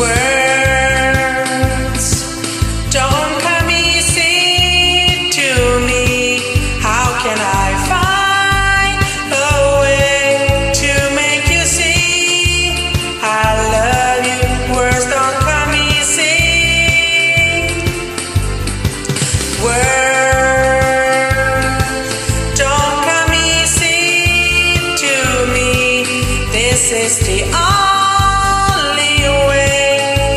Words don't come easy to me. How can I find a way to make you see I love you? Words don't come easy. Words don't come easy to me. This is the only way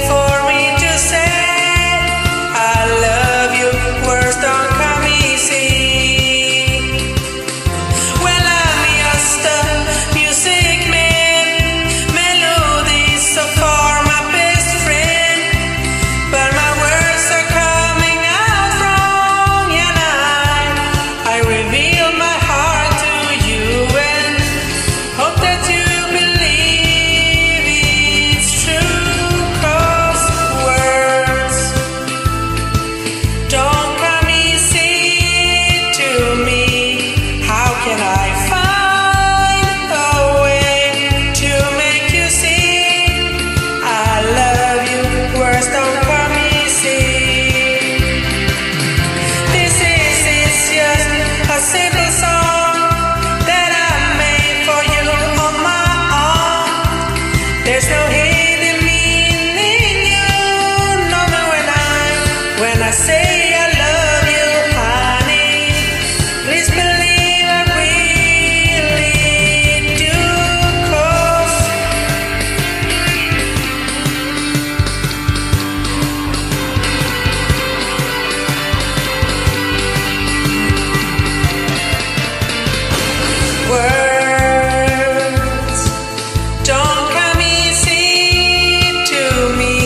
for me to say I love you. Words don't come easy. Well, I'm just a music man, melodies are for my best friend, but my words are coming out wrong, and I reveal my heart to you and hope that you believe it's true. 'Cause words don't come easy to me. How can I find a way to make you see I love you? Words don't come easy. This is just a simple song that I made for you on my own. There's no hidden meaning, you know me when I say I love you, honey. Please believe I really do. 'Cause words don't come easy to me.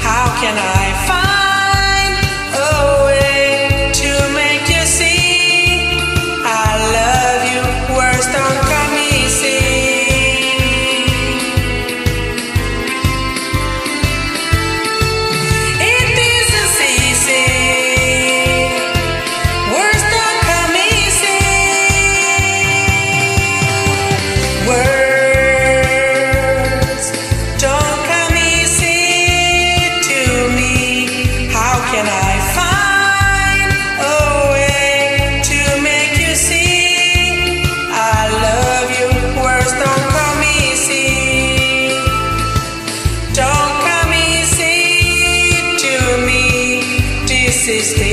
How can I find a way to make you see I love you? Words don't come easy. It isn't easy. Words don't come easy. Words don't come easy to me. How can I find a way to make you see I love you? Words don't come easy. Don't come easy to me. This is the